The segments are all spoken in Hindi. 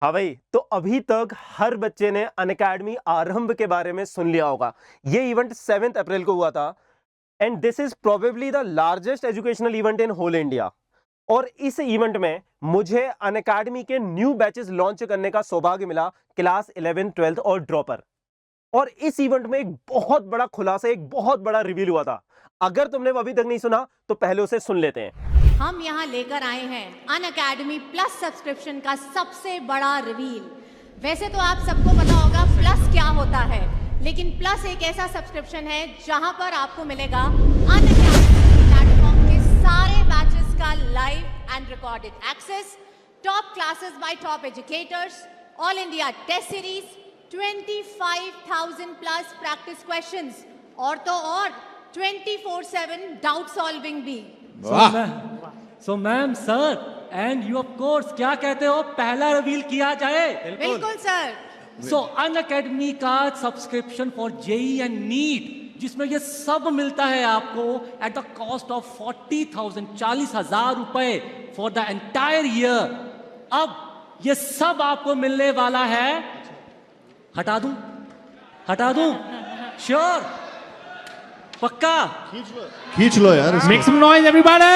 हाँ भाई, तो अभी तक हर बच्चे ने अनअकैडमी आरंभ के बारे में सुन लिया होगा। ये इवेंट 7 अप्रैल को हुआ था and this is probably the largest educational event in whole India. और इस इवेंट में मुझे अनअकैडमी के न्यू बैचेस लॉन्च करने का सौभाग्य मिला, क्लास 11, 12 और ड्रॉपर। और इस इवेंट में एक बहुत बड़ा खुलासा, एक बहुत बड़ा रिवील हुआ था। अगर तुमने वो अभी तक नहीं सुना तो पहले उसे सुन लेते हैं। हम यहाँ लेकर आए हैं अनअकैडमी प्लस सब्सक्रिप्शन का सबसे बड़ा रिवील। वैसे तो आप सबको पता होगा प्लस क्या होता है, लेकिन प्लस एक ऐसा सब्सक्रिप्शन है जहां पर आपको मिलेगा अनअकैडमी प्लेटफॉर्म के सारे बैचेस का live and recorded access, top classes by top educators, all India test series, 25,000 plus practice questions और तो और 24/7 डाउट सॉल्विंग भी। So ma'am sir and you of course क्या कहते हो, पहला रिवील किया जाए? बिल्कुल सर। सो अनअकैडमी का subscription for JEE and NEET, जिसमें ये सब मिलता है आपको एट द कॉस्ट ऑफ 40,000 40,000 रुपए फॉर द एंटायर ईयर। अब ये सब आपको मिलने वाला है, हटा दूं श्योर, पक्का? खींच लो यार इसको। Make some noise, everybody!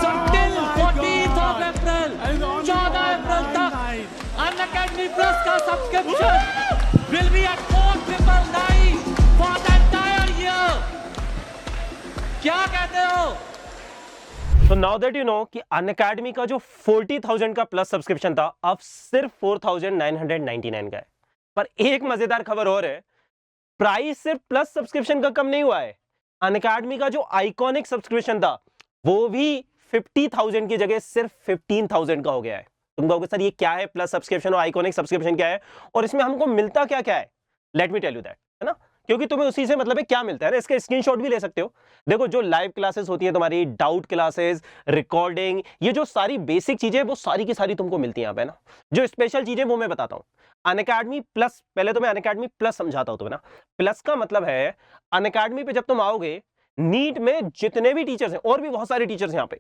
So till 14th of April, 14 अप्रैल तक अनअकैडमी प्लस का subscription will be at 4,999 for the entire year। क्या कहते हो? तो नाउ दैट यू नो कि अनअकैडमी का जो 40,000 का प्लस सब्सक्रिप्शन था अब सिर्फ 4,999 का है। पर एक मजेदार खबर और है, प्राइस सिर्फ प्लस सब्सक्रिप्शन का कम नहीं हुआ है। अनअकैडमी का जो आइकॉनिक सब्सक्रिप्शन था वो भी 50,000 की जगह सिर्फ 15,000 का हो गया है। तुम कहोगे सर ये क्या है, प्लस सब्सक्रिप्शन और आइकॉनिक सब्सक्रिप्शन क्या है और इसमें हमको मिलता क्या क्या है? Let me tell you that, है ना, क्योंकि तुम्हें उसी से मतलब है क्या मिलता है ना, इसका स्क्रीनशॉट भी ले सकते हो। देखो जो लाइव क्लासेस होती है तुम्हारी, डाउट क्लासेस, रिकॉर्डिंग, ये जो सारी बेसिक चीजें वो सारी की सारी तुमको मिलती है यहाँ पे ना। जो स्पेशल चीजें वो मैं बताता हूँ। अनअकैडमी प्लस, पहले तो मैं अनअकैडमी प्लस समझाता हूँ तुम्हें ना। प्लस का मतलब है अनअकैडमी पे जब तुम आओगे, नीट में जितने भी टीचर्स हैं और भी बहुत सारे टीचर्स यहाँ पे,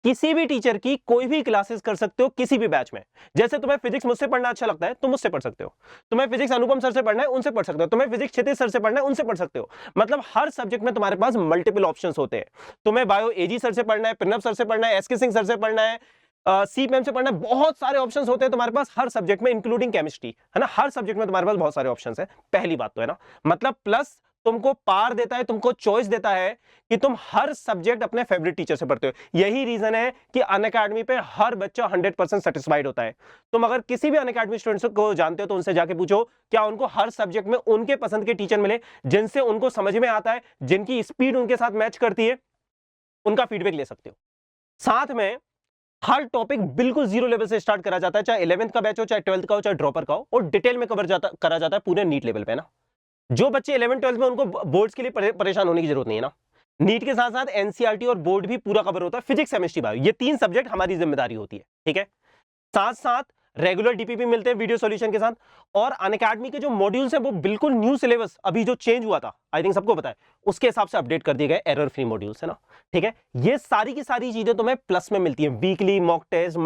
किसी भी टीचर की कोई भी क्लासेस कर सकते हो किसी भी बैच में। जैसे तुम्हें फिजिक्स मुझसे पढ़ना अच्छा लगता है तो मुझसे पढ़ सकते हो, तुम्हें फिजिक्स अनुपम सर से पढ़ना है उनसे पढ़ सकते हो, तुम्हें फिजिक्स क्षितिज सर से पढ़ना है उनसे पढ़ सकते हो। मतलब हर सब्जेक्ट में तुम्हारे पास मल्टीपल ऑप्शंस होते हैं। तुम्हें बायो एजी सर से पढ़ना है, प्रणव सर से पढ़ना है, एसके सिंह सर से पढ़ना है, सी मैम से पढ़ना है, बहुत सारे ऑप्शंस होते हैं तुम्हारे पास हर सब्जेक्ट में, इंक्लूडिंग केमिस्ट्री, है ना। हर सब्जेक्ट में तुम्हारे पास बहुत सारे ऑप्शंस है। पहली बात तो है ना, मतलब प्लस तुमको पार देता है, तुमको चॉइस देता है कि तुम हर सब्जेक्ट अपने फेवरेट टीचर से पढ़ते हो। यही रीजन है कि अनअकैडमी पे हर बच्चा 100% सेटिस्फाइड होता है। तुम अगर किसी भी अनअकैडमी स्टूडेंट्स को जानते हो तो उनसे जाके पूछो क्या उनको हर सब्जेक्ट में उनके पसंद के टीचर मिले, जिनसे उनको समझ में आता है, जिनकी स्पीड उनके साथ मैच करती है, उनका फीडबैक ले सकते हो। साथ में हर टॉपिक बिल्कुल जीरो लेवल से स्टार्ट करा जाता है, चाहे 11th का बैच हो, चाहे 12th का हो, चाहे ड्रॉपर का हो, और डिटेल में करा जाता है पूरे नीट लेवल पे ना। जो बच्चे 11 12 में उनको बोर्ड्स के लिए परेशान होने की जरूरत नहीं है ना। नीट के साथ साथ एनसीईआरटी और बोर्ड भी पूरा कवर होता है। फिजिक्स, केमिस्ट्री, बायो, ये 3 सब्जेक्ट हमारी जिम्मेदारी होती है, ठीक है। साथ साथ रेगुलर डीपीपी मिलते हैं वीडियो सॉल्यूशन के साथ। और अनअकैडमी के जो मॉड्यूल्स हैं वो बिल्कुल न्यू सिलेबस, अभी जो चेंज हुआ था, आई थिंक सबको पता है, उसके हिसाब से अपडेट कर दिए गए एरर फ्री मॉड्यूल्स, है ना, ठीक है। ये सारी की सारी चीजें तुम्हें प्लस में मिलती है। Weekly mock test,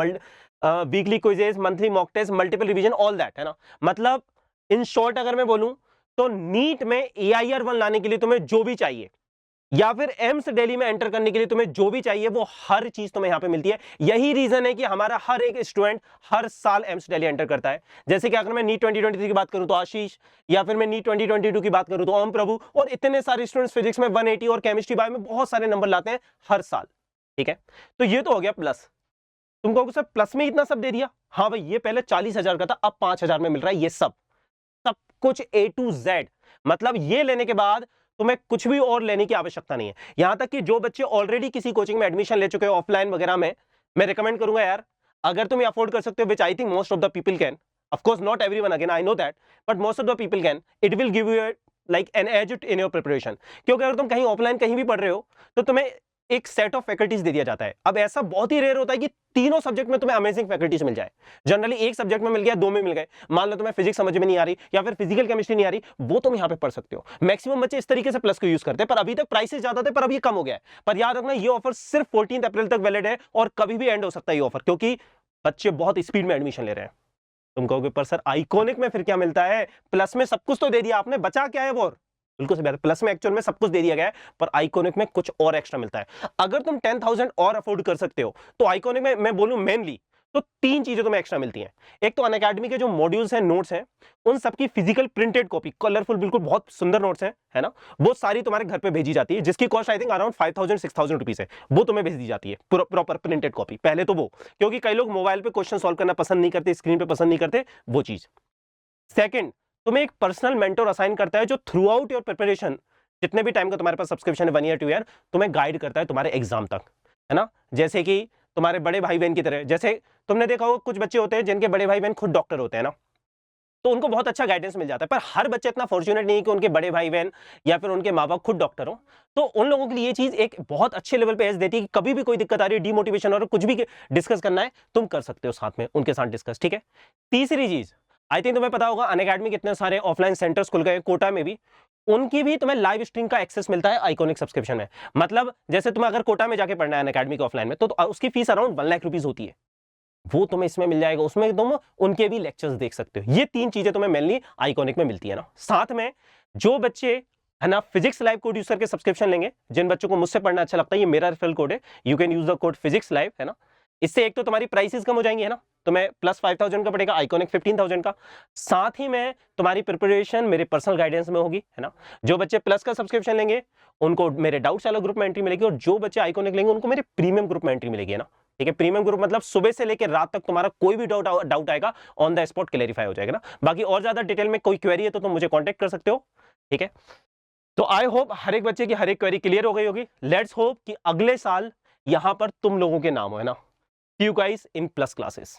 weekly quizzes, monthly mock test, multiple revision, all that, है ना। मतलब इन शॉर्ट अगर मैं बोलूं तो नीट में AIR1 लाने के लिए तुम्हें जो भी चाहिए, या फिर एम्स दिल्ली में एंटर करने के लिए तुम्हें जो भी चाहिए, वो हर चीज तुम्हें यहां पे मिलती है। यही रीजन है कि हमारा हर एक स्टूडेंट हर साल एम्स दिल्ली एंटर करता है। जैसे कि अगर मैं नीट 2023 की बात करूं तो आशीष, या फिर मैं नीट 2022 की बात करूं तो ओम प्रभु, और इतने सारे स्टूडेंट्स फिजिक्स में 180 और केमिस्ट्री बायो में बहुत सारे नंबर लाते हैं हर साल, ठीक है। तो ये तो हो गया प्लस। तुम कहोगे सर प्लस में इतना सब दे दिया? हाँ भाई, ये पहले 40,000 का था, अब 5,000 में मिल रहा है ये सब कुछ A to Z। मतलब ये लेने के बाद तुम्हें कुछ भी और लेने की आवश्यकता नहीं है। यहां तक कि जो बच्चे ऑलरेडी किसी कोचिंग में एडमिशन ले चुके हो ऑफलाइन वगैरह में, मैं रिकमेंड करूंगा यार, अगर तुम अफोर्ड कर सकते हो, which I think most of the people can, of course not everyone, again I know that, but most of the people can, it will give you like an edge in your preparation. क्योंकि अगर तुम कहीं ऑफलाइन कहीं भी पढ़ रहे हो तो तुम्हें एक सेट ऑफ फैकल्टीज दे दिया जाता है। अब ऐसा बहुत ही रेयर होता है कि तीनों सब्जेक्ट में तुम्हें अमेजिंग फैकल्टीज मिल जाए। जनरली एक सब्जेक्ट में मिल गया, दो में मिल गए, मान लो तुम्हें फिजिक्स समझ में नहीं आ रही या फिर फिजिकल केमिस्ट्री नहीं आ रही, वो तुम यहाँ पे पढ़ सकते हो। मैक्सिमम बच्चे इस तरीके से प्लस को यूज करते हैं, पर अभी तक प्राइसेस ज्यादा थे, पर अब ये कम हो गया है। पर याद रखना ये ऑफर सिर्फ 14 अप्रैल तक वैलिड है और कभी भी एंड हो सकता है ये ऑफर, क्योंकि बच्चे बहुत स्पीड में एडमिशन ले रहे हैं। तुम कहोगे पर सर आइकॉनिक में फिर क्या मिलता है? प्लस में सब कुछ तो दे दिया आपने, बचा क्या है वो? बिल्कुल सही बात है, प्लस में एक्चुअल में सब कुछ दे दिया गया है, पर आइकॉनिक में कुछ और एक्स्ट्रा मिलता है। अगर तुम 10,000 और अफोर्ड कर सकते हो तो आइकॉनिक में मैं बोलूं मेनली तो तीन चीजें तुम्हें एक्स्ट्रा मिलती हैं। एक तो अनअकैडमी के जो मॉड्यूल्स हैं, नोट्स हैं, उन सबकी फिजिकल प्रिंटेड कॉपी, कलरफुल, बिल्कुल बहुत सुंदर नोट्स हैं, है ना, वो सारी तुम्हारे घर पे भेजी जाती है, जिसकी cost I think around 5,000-6,000 rupees है। वो तुम्हें भेज दी जाती है प्रॉपर प्रिंटेड कॉपी। पहले तो वो, क्योंकि कई लोग मोबाइल पे क्वेश्चन सॉल्व करना पसंद नहीं करते, स्क्रीन पे पसंद नहीं करते, वो चीज। सेकंड, तुम्हें एक पर्सनल मेंटर असाइन करता है जो थ्रू आउट योर प्रिपरेशन, जितने भी टाइम का तुम्हारे पास सब्सक्रिप्शन है, 1 ईयर 2 ईयर, तुम्हें गाइड करता है तुम्हारे एग्जाम तक, है ना। जैसे कि तुम्हारे बड़े भाई बहन की तरह, जैसे तुमने देखा होगा कुछ बच्चे होते हैं जिनके बड़े भाई बहन खुद डॉक्टर होते हैं ना, तो उनको बहुत अच्छा गाइडेंस मिल जाता है। पर हर बच्चा इतना फॉर्चुनेट नहीं है कि उनके बड़े भाई बहन या फिर उनके माँ बाप खुद डॉक्टर हो। तो उन लोगों के लिए ये चीज एक बहुत अच्छे लेवल पे एज देती है कि कभी भी कोई दिक्कत आ रही है, डिमोटिवेशन और कुछ भी डिस्कस करना है, तुम कर सकते हो साथ में उनके साथ डिस्कस, ठीक है। तीसरी चीज, आई थिंक तुम्हें पता होगा अनअकैडमी कितने सारे ऑफलाइन सेंटर्स खुल गए, कोटा में भी, उनकी भी तुम्हें लाइव स्ट्रीम का एक्सेस मिलता है आइकॉनिक सब्सक्रिप्शन में। मतलब जैसे तुम्हें अगर कोटा में जाके पढ़ना है अनअकैडमी के ऑफलाइन में, तो उसकी फीस अराउंड 1 लाख रुपीज होती है, वो तुम्हें इसमें मिल जाएगा, उसमें तुम उनके भी लेक्चर्स देख सकते हो। ये तीन चीजें तुम्हें मेनली आइकॉनिक में मिलती है ना। साथ में जो बच्चे है ना फिजिक्स लाइव कोड यूज करके सब्सक्रिप्शन लेंगे, जिन बच्चों को मुझसे पढ़ना अच्छा लगता है, ये मेरा रेफरल कोड है, you can use the code physics live, है ना। इससे एक तो तुम्हारी प्राइसेस कम हो जाएंगी, है ना, तुम्हें प्लस 5,000 का पड़ेगा, आइकॉनिक 15,000 का। साथ ही में तुम्हारी प्रिपरेशन मेरे पर्सनल गाइडेंस में होगी, है ना। जो बच्चे प्लस का सब्सक्रिप्शन लेंगे उनको मेरे डाउट्स वाला ग्रुप में एंट्री मिलेगी, और जो बच्चे आइकॉनिक लेंगे उनको मेरे प्रीमियम ग्रुप में एंट्री मिलेगी, है ना, ठीक है। प्रीमियम ग्रुप मतलब सुबह से लेकर रात तक तुम्हारा कोई भी डाउट आएगा ऑन द स्पॉट क्लेरिफाई हो जाएगा ना। बाकी और ज्यादा डिटेल में कोई क्वेरी है तो तुम मुझे कांटेक्ट कर सकते हो, ठीक है। तो आई होप हर एक बच्चे की हर एक क्वेरी क्लियर हो गई होगी। लेट्स होप कि अगले साल यहां पर तुम लोगों के नाम हो, है ना। See you guys in plus classes.